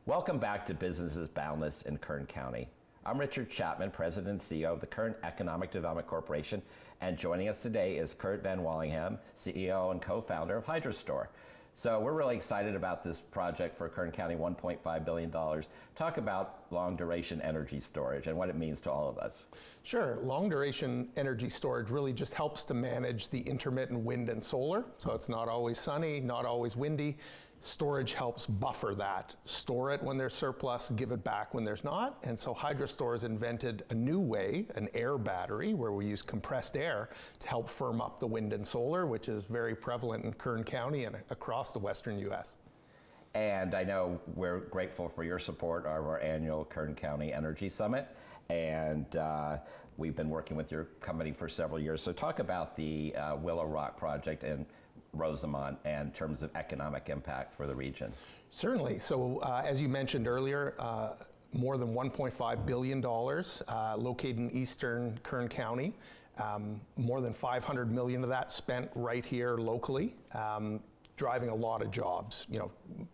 Welcome back to Businesses Boundless in Kern County. I'm Richard Chapman, President and CEO of the Kern Economic Development Corporation, and joining us today is Kurt VanWalleghem, CEO and co-founder of Hydrostor. So we're really excited about this project for Kern County, $1.5 billion. Talk about long-duration energy storage and what it means to all of us. Sure. Long-duration energy storage really just helps to manage the intermittent wind and solar. So it's not always sunny, not always windy. Storage helps buffer that. Store it when there's surplus, give it back when there's not. And so Hydrostor has invented a new way, an air battery, where we use compressed air to help firm up the wind and solar, which is very prevalent in Kern County and across the western U.S. And I know we're grateful for your support of our annual Kern County Energy Summit. And we've been working with your company for several years. So talk about the Willow Rock project in Rosamond and in terms of economic impact for the region. Certainly. So as you mentioned earlier, more than $1.5 billion located in eastern Kern County. More than $500 million of that spent right here locally. Driving a lot of jobs,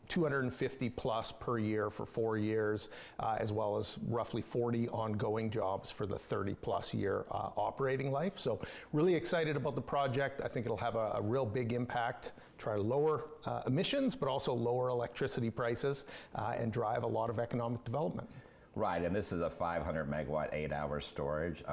250 plus per year for 4 years, as well as roughly 40 ongoing jobs for the 30 plus year operating life. So really excited about the project. I think it'll have a real big impact, try to lower emissions, but also lower electricity prices and drive a lot of economic development. Right, and this is a 500 megawatt, 8-hour storage,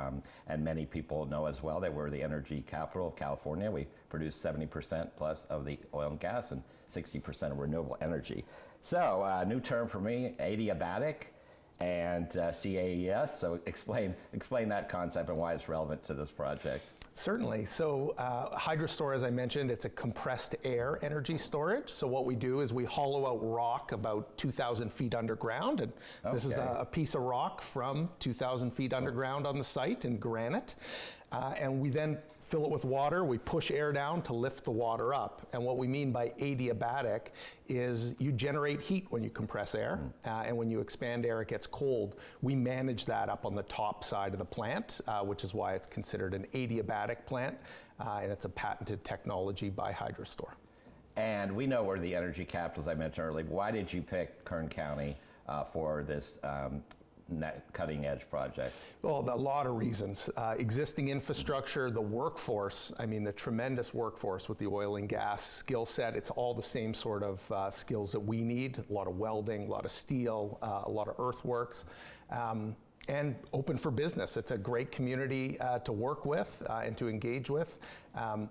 and many people know as well that we're the energy capital of California. We produce 70% plus of the oil and gas and 60% of renewable energy. So, new term for me, adiabatic and CAES. So explain that concept and why it's relevant to this project. Certainly. So Hydrostor, as I mentioned, it's a compressed air energy storage. So what we do is we hollow out rock about 2,000 feet underground. And this is a piece of rock from 2,000 feet underground on the site in granite. And we then fill it with water. We push air down to lift the water up. And what we mean by adiabatic is you generate heat when you compress air. And when you expand air, it gets cold. We manage that up on the top side of the plant, which is why it's considered an adiabatic plant. And it's a patented technology by Hydrostor. And we know we're the energy capital, as I mentioned earlier. Why did you pick Kern County for this cutting edge project? Well, a lot of reasons. Existing infrastructure, the workforce, the tremendous workforce with the oil and gas skill set, it's all the same sort of skills that we need. A lot of welding, a lot of steel, a lot of earthworks. And open for business. It's a great community to work with and to engage with.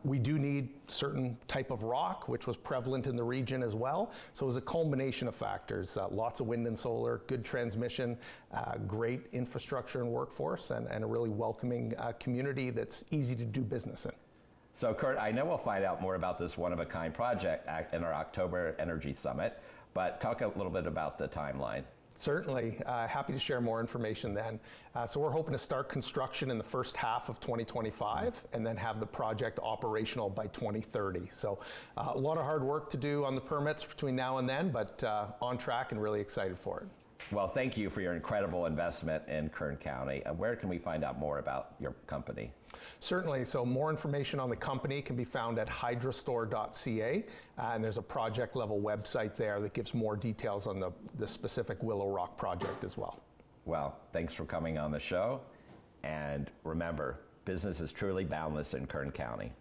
We do need certain type of rock, which was prevalent in the region as well. So it was a culmination of factors, lots of wind and solar, good transmission, great infrastructure and workforce, and a really welcoming community that's easy to do business in. So Kurt, I know we'll find out more about this one-of-a-kind project in our October Energy Summit, but talk a little bit about the timeline. Certainly. Happy to share more information then. So we're hoping to start construction in the first half of 2025 and then have the project operational by 2030. So a lot of hard work to do on the permits between now and then, but on track and really excited for it. Well, thank you for your incredible investment in Kern County. Where can we find out more about your company? Certainly. So more information on the company can be found at hydrostor.ca, and there's a project level website there that gives more details on the specific Willow Rock project as well. Well, thanks for coming on the show. And remember, business is truly boundless in Kern County.